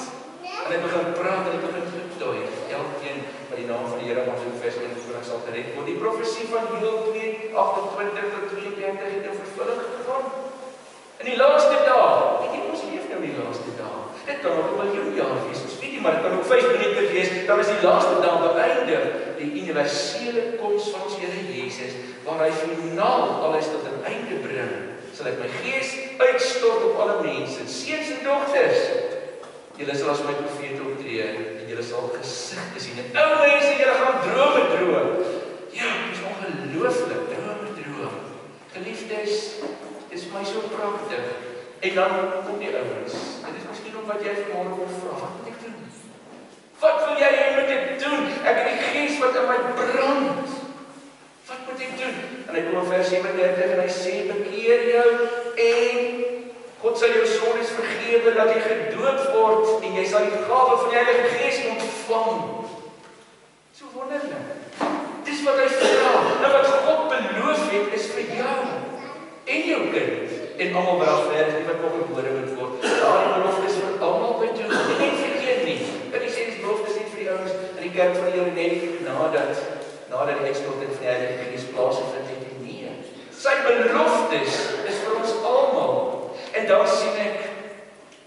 En hy begin praat en hy begin getuig. Elkeen wat die naam van die Here mag in vers 1 sal gered word. Die profesie van Joël 2:28-32 het in vervulling gegaan. In die laaste dae, weet jy, ons leef nou in die laaste dae. Dit kan ook 1 miljoen jaar wees, ons weet nie, maar dit kan ook 5 minute wees, dan is die laaste dae beëindig, die universele koms van ons Here Jesus, waar hy finaal alles tot 'n einde bring, sal ek my gees uitstort op alle mense, seuns en dogters. Julle sal as my profete optree, en julle sal gesigte sien, en ou mense, julle gaan drome droom. Ja, dit is ongelooflik, drome droom. Geliefdes, dit is my so pragtig, En dan kom die ouens. Dit is miskien ook wat jy vanmôre wil vra. Wat moet ek doen? Wat wil jy hê moet ek doen? Ek het die Gees wat in my brand. Wat moet ek doen? En hy kom in vers 37 en hy sê, bekeer jou en God sal jou sondes vergewe, dat jy gedoop word en jy sal die gawe van die Heilige Gees ontvang. So wonderlik. Dis wat hy vra. Nou wat God beloof het is vir jou en jou kind en almal wat regverdig wat nog gebore moet word. Daardie belofte is vir almal bedoel. En nie vergeet nie. Dit is die belofte net vir die ouens in die kerk van julle net nadat die uitstorting van die Heilige Gees plaasgevind het. Nee. Sy beloftes is vir ons almal. En dan sien ek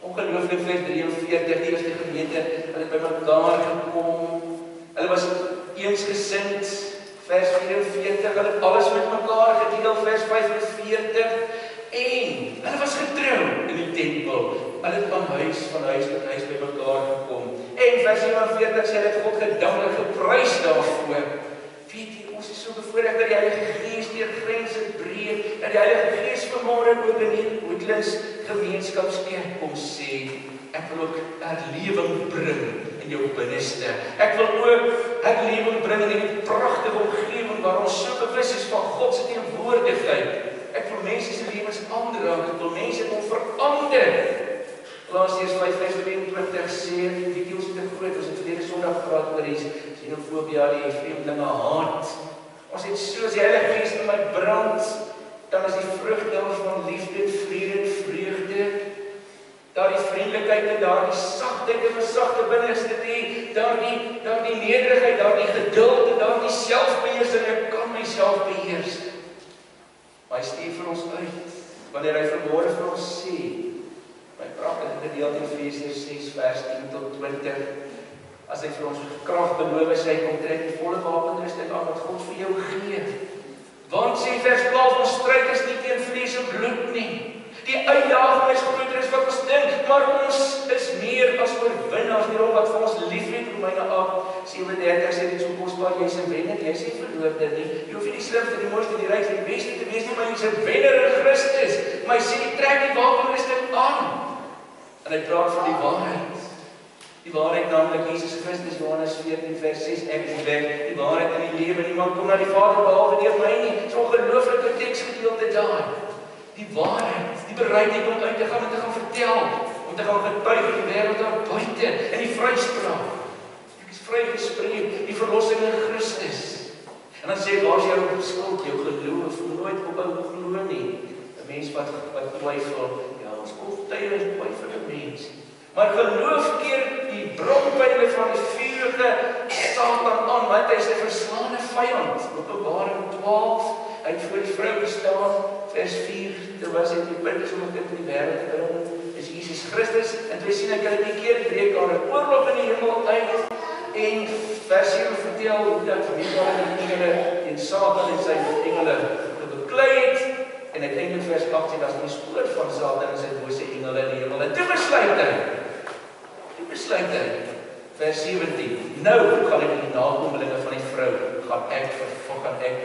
ongelooflik vers 43, die eerste gemeente, hulle het by mekaar gekom. Hulle was eensgesind, vers 44, hulle het alles met mekaar gedeel, vers 45, en hulle was getrou in die tempel. Hulle het van huis tot huis by mekaar gekom. En vers 47 sê hulle het God gedank en geprys daarvoor. Weet jy, ons is so bevoorreg dat die Heilige Gees deur grense breek, en die Heilige Gees vanmôre ook in die Woodlands gemeenskapskerk kom sê, ek wil ook herlewing bring in jou binneste. Ek wil ook herlewing bring in die pragtige omgewing waar ons so bewus is van God se teenwoordigheid. Ek wil mense se lewens aanraak, ek wil mense wil verander. Galasiërs 5:23 sê, die ons het groot, ons het verlede Sondag gepraat oor die xenofobie, die vreemdelinge haat. Ons het soos die Heilige Gees in my brand, dan is die vrugte van liefde, vrede, vreugde, daardie vriendelikheid en daardie sagtheid en sagte binneste, daardie nederigheid, daardie geduld en daardie selfbeheersing, ek kan myself beheers. Maar hy stuur vir ons uit, wanneer hy vanmôre vir ons sê, my pragtige gedeelte in Efesiërs 6 vers 10 tot 20, as hy vir ons krag beloof, hy kom trek die volle wapenrusting aan wat God vir jou gee. Want sê vers 12, ons stryd is nie teen vlees en bloed nie. Die uitdaging is groter as wat ons dink, maar ons is meer as oorwinnaars deur hom wat vir ons liefhet. Romeine 8:37 sê dit so kosbaar, jy's 'n wenner, jy's nie verloorder nie. Jy hoef nie die slimste, die mooiste, die rykste, die beste te wees nie, maar jy's 'n wenner in Christus. Maar hy sê jy trek die wapenrusting aan. En hy praat van die waarheid. Die waarheid naamlik Jesus Christus, Johannes 14 vers 6, ek is die weg, die waarheid en die lewe. Niemand kom na die Vader behalwe deur my nie. Dis 'n ongelooflike teksgedeelte daai. Die waarheid, die bereidheid om uit te gaan en te gaan vertel, om te gaan getuig in die wêreld daar buite, in die vryspraak. Ek is vrygespreek, die verlossing in Christus. En dan sê waar is jou skuld, jou geloof, nooit ophou glo nie. 'n Mens wat twyfel, ja, ons kom tye is twyfel 'n mens. Maar geloof keer die bronpyle van die vuurige Satan aan, want hy is 'n verslaane vyand. Openbaring 12, hy het voor die vrou gestaan, vers 4, terwyl hy die punt is om 'n kind in die wêreld te bring, is Jesus Christus, en toe sien ek hulle die keer breek aan 'n oorlog in die hemel uit, en vers 7 vertel hoe dat die engele en Satan en sy engele beklei het, en uiteindelik vers 18, daar is nie spoor van Satan en sy bose engele in die hemel, en toe besluit hy, vers 17, nou gaan ek die nakommelinge van die vrou, gaan ek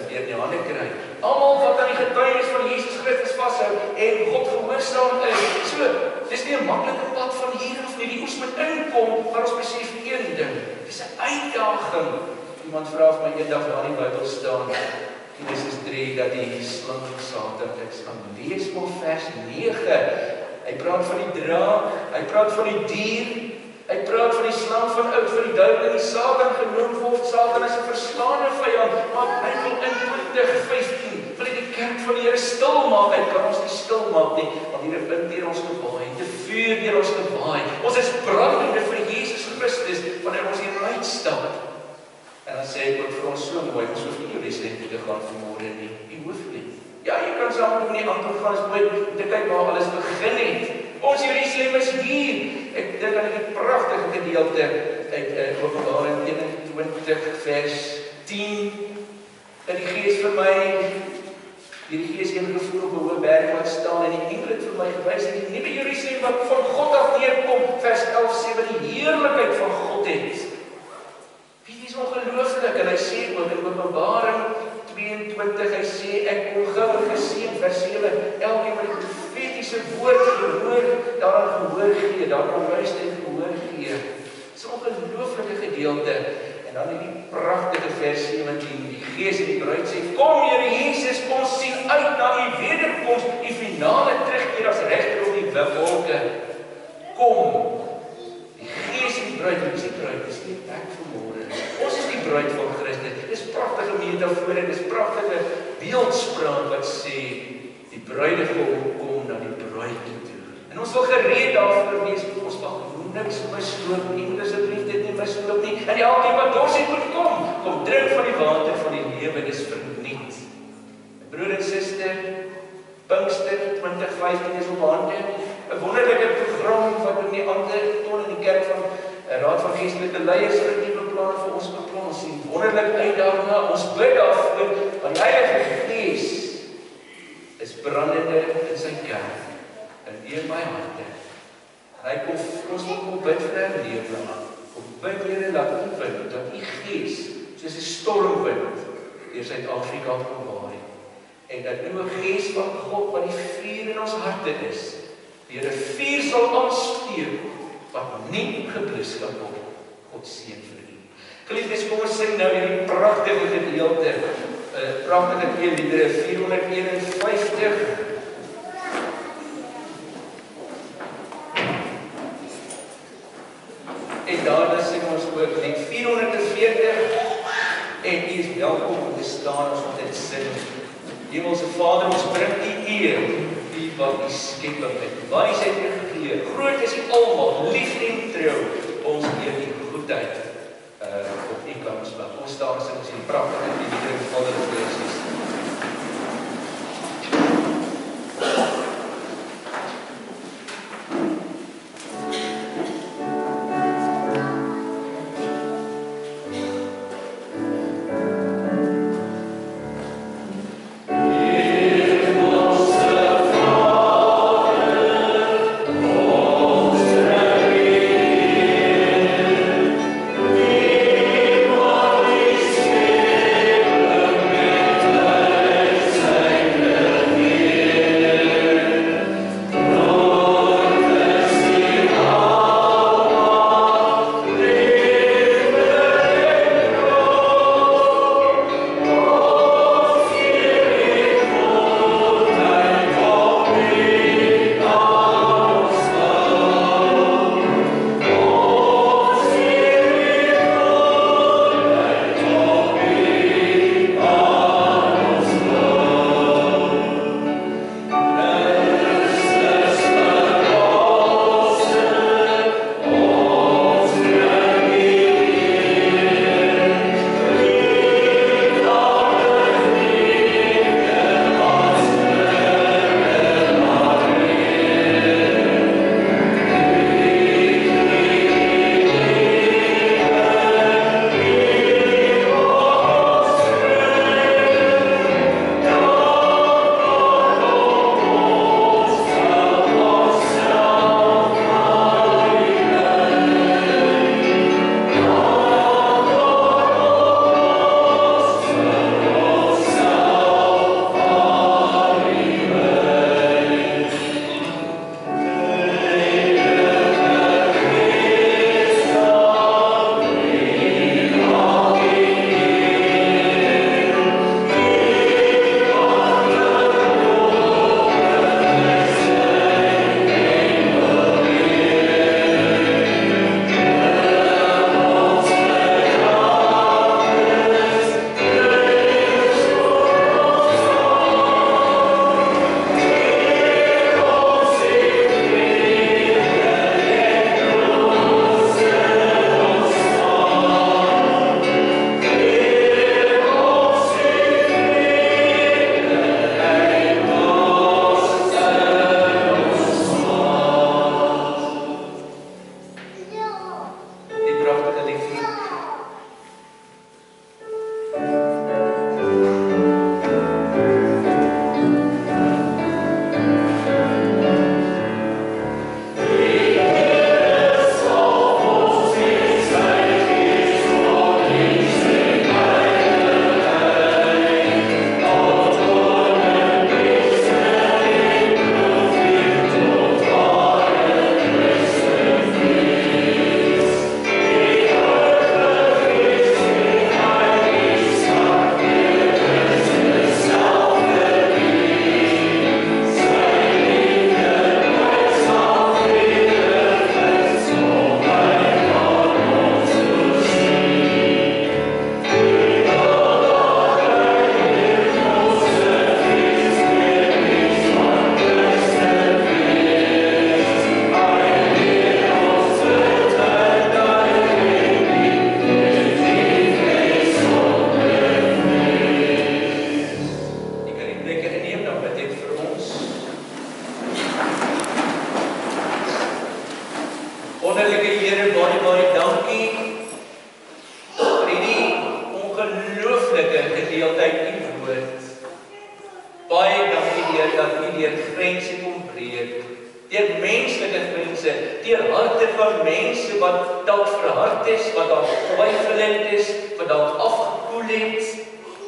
weer in die hande kry. Almal wat aan die getuienis van Jesus Christus vashou en God gehoorsaam is. So, dis nie 'n maklike pad van hier af nie, die oes moet inkom, maar ons besef een ding, dis 'n uitdaging. Iemand vra vir my eendag daar in die Bybel staan, Genesis 3, dat die slang van Satan is. Dan lees maar vers 9. Hy praat van die draak, hy praat van die dier, hy praat van die slang van oud, van die duiwel en die Satan genoem word. Satan is 'n verslaane vyand, maar hy wil in 2015 wil hy die kerk van die Here stil maak. Hy kan ons nie stil maak nie, want hier is wind deur ons gewaai, te vuur deur ons gewaai. Ons is brandende vir Jesus Christus wanneer ons hier uitstap. En dan sê ek ook vir ons so mooi, ons hoef nie Jerusalem toe te gaan vanmôre nie. Jy hoef nie. Ja, jy kan saam met die ander gaan, is mooi om te kyk waar alles begin het. Ons Jerusalem is hier. Ek dink aan die pragtige gedeelte uit Openbaring 21 vers 10. Dat die Gees vir my, die Gees ingevoer op 'n hoë berg wat staan en die engele het vir my gewys die nuwe Jerusalem wat van God af neerkom, vers 11 sê wat die heerlikheid van God het. Dit is ongelooflik en hy sê ook in Openbaring 22, hy sê, ek ongehoor geseën, vers 7, elkeen met die profetiese woord Dis 'n ongelooflike gedeelte. En dan hierdie pragtige vers 17, die Gees en die bruid sê, kom Here Jesus, ons sien uit na u wederkoms, die finale terugkeer as regter op die wolke. Kom. Die Gees en die bruid, wat is die bruid? Dis nie ek vanmôre. Ons is die bruid van Christus. Dis pragtige metafore, dis pragtige beeldspraak wat sê die bruidegom kom na die bruid toe. En ons wil gereed daarvoor wees, ons mag niks misloop nie, moet asseblief dit nie misloop nie. En elkeen wat dors het moet kom drink van die water van die lewe, dis verniet. Broer en suster, Pinkster 2015 is op hande, 'n wonderlike program wat in die ander ton in die kerk van Raad van Geestelike Leiers vir die beplan vir ons beplan. Ons sien wonderlik uit daarna, ons bid daarvoor, want die Heilige Gees is brandende in sy kerk, in my harte. Hy kom, ons wil bid vir hy lewe, kom bid Here, laat u wind, dat u Gees, soos die stormwind, deur Suid-Afrika kom waai, en dat uw Gees van God, wat die vuur in ons harte is, deur 'n vuur sal aansteek, wat nie geblus kan word. God seën vir u. Geliefdes, kom ons sing nou hierdie pragtige gedeelte, pragtige liedere 451. En daarna sing ons ook lied 440, en u is welkom om te staan as ons dit sing. Hemelse Vader, ons bring u eer, u wat u skepping het, wysheid en gegee, groot is u almal, lief en trou, ons eer u goedheid op u kans. Ons staan sing ons die pragtige liedere van alle versies. Amen. baie dankie vir hierdie ongelooflike gedeeldheid in die woord. Baie dankie Heer dat U deur grense kom breek, deur menslike grense, deur harte van mense wat dalk verhard is, wat dalk twyfelend is, wat dalk afgekoel het,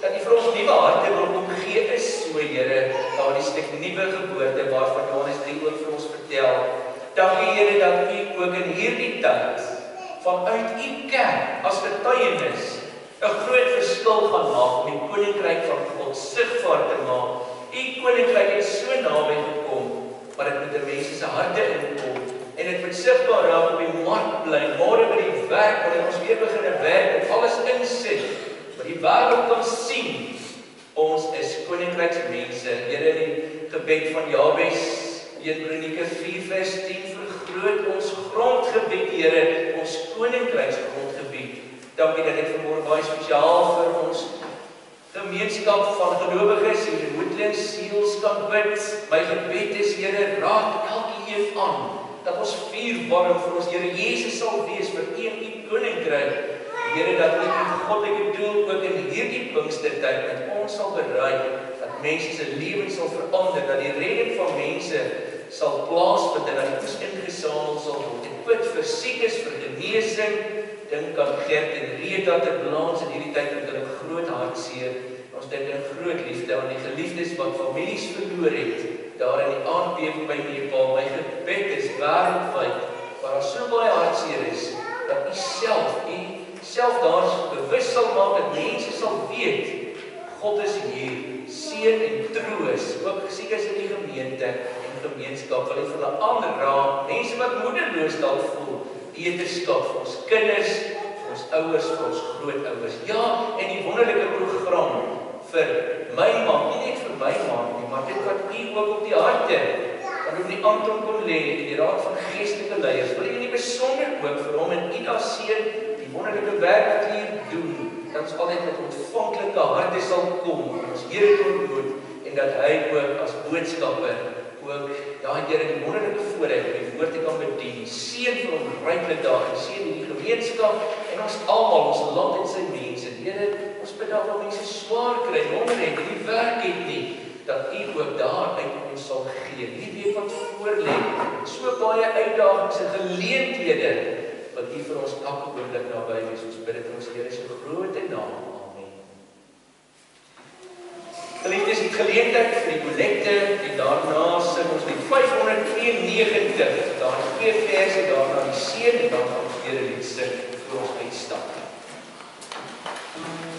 dat U vir ons nuwe harte wil omgee is, so Here, daardie stuk nuwe geboorte waarvan Johannes 3 ook vir ons vertel. Dankie Here dat U ook in hierdie tyd vanuit U kerk as getuienis 'n groot verskil gaan maak om die koninkryk van God sigbaar te maak. U koninkryk het so naby gekom, maar dit moet in mense se harte inkom en dit moet sigbaar raak op die markplein, môre by die werk, wanneer ons weer begin werk en alles insit, maar die wêreld kan sien ons is koninkryksmense. Here, in die gebed van Jabes 1 Kronieke 4:10 vergroot ons grondgebied, Here, ons koninkryksgrondgebied. Dankie dat dit vanmôre baie spesiaal vir ons gemeenskap van gelowiges en die Woodlands Seals kan bid. My gebed is, Here, raak elkeen aan, dat ons vuurwarm vir ons Here Jesus sal wees vir U en U koninkryk. Here, dat U die goddelike doel ook in hierdie Pinkstertyd met ons sal bereik, dat mense se lewens sal verander, dat die redding van mense sal plaasvind en dat ons ingesamel sal word. En bid vir siekes, vir genesing. Dink aan Gert en Rita ter Blaans in hierdie tyd met hulle groot hartseer. Ons dink in groot liefde aan die geliefdes wat families verloor het, daar in die aardbewing by Nepal. My gebed is wêreldwyd, waar daar so baie hartseer is, dat U self daar bewus sal maak, dat mense sal weet, God is hier, seën en troos, ook siekes in die gemeente en gemeenskap, wil vir hulle aanraak, mense wat moederloos dalk voel, beterskap vir ons kinders, vir ons ouers, vir ons grootouers. Ja, en die wonderlike program vir my man, nie net vir my man nie, maar dit wat U ook op die harte van die Anton kon lê in die raad van geestelike leiers. Wil U in die besonder ook vir hom en Ida seën die wonderlike werk wat U hier doen, dat ons altyd met ontvanklike harte sal kom, ons Here te ontmoet en dat hy ook as boodskapper ook daai Here die wonderlike voorreg om die woord te kan bedien. Seën vir hom ryklik daar en seën die gemeenskap en ons almal, ons land en sy mense. Here, ons bid dat al mense swaar kry, honger het, nie werk het nie, dat U ook daar uit ons sal gee. Nie weet wat voor lê, so baie uitdagings en geleenthede wat U vir ons elke oomblik naby is. Ons bid dit in ons Here se groot naam. Geliefdes, die geleentheid vir die kollekte en daarna sing ons die 592, daar 2 verse daarna die seën en dan gaan ons weer 'n lied sing voor ons uitstap. Thank you.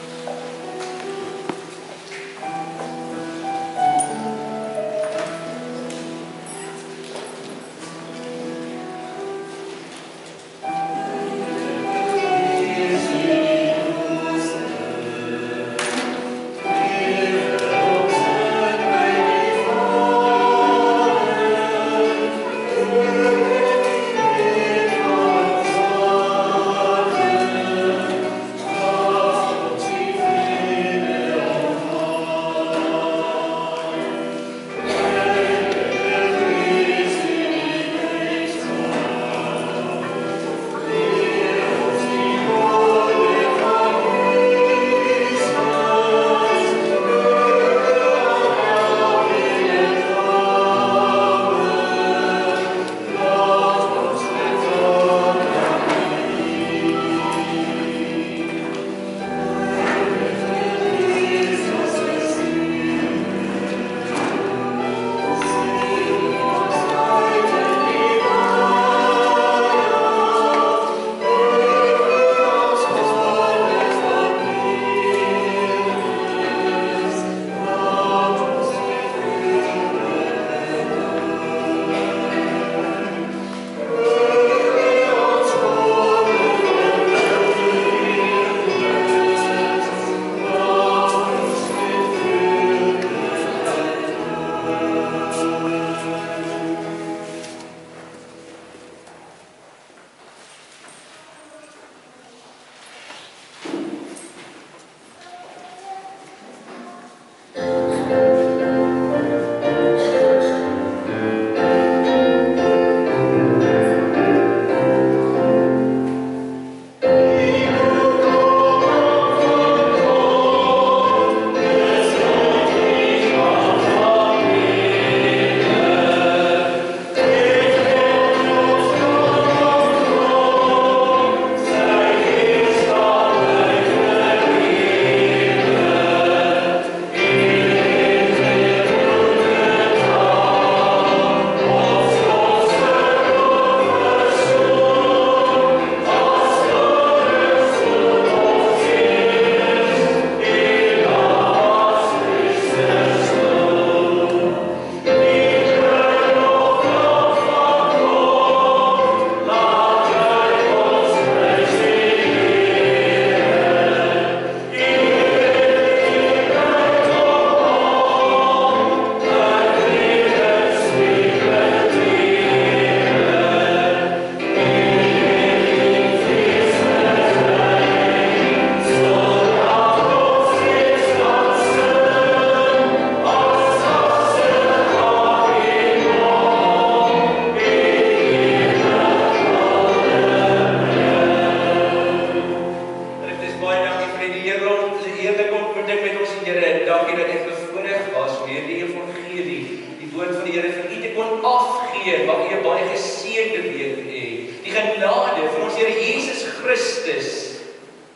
Christus,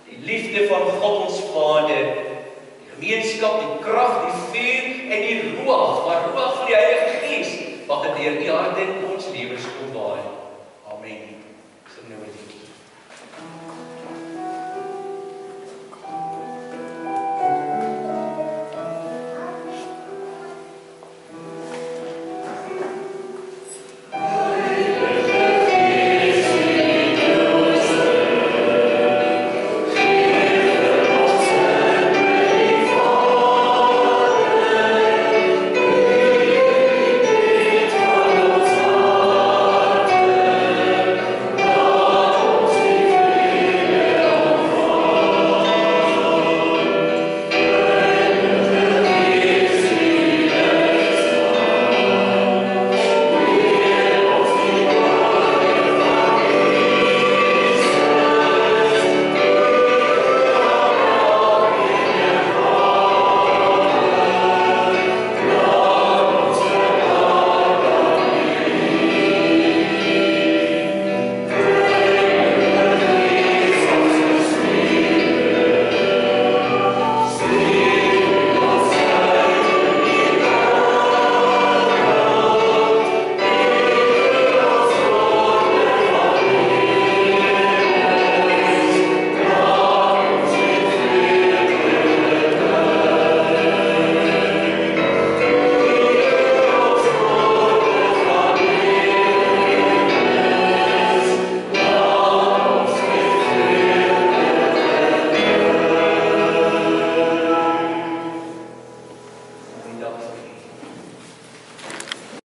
die liefde van God ons Vader, die gemeenskap, die krag, die vuur en die roeg, maar roeg van die Heilige Gees, wat deur die harte in ons lewens kom waai. Amen. Sing nou 'n liedjie.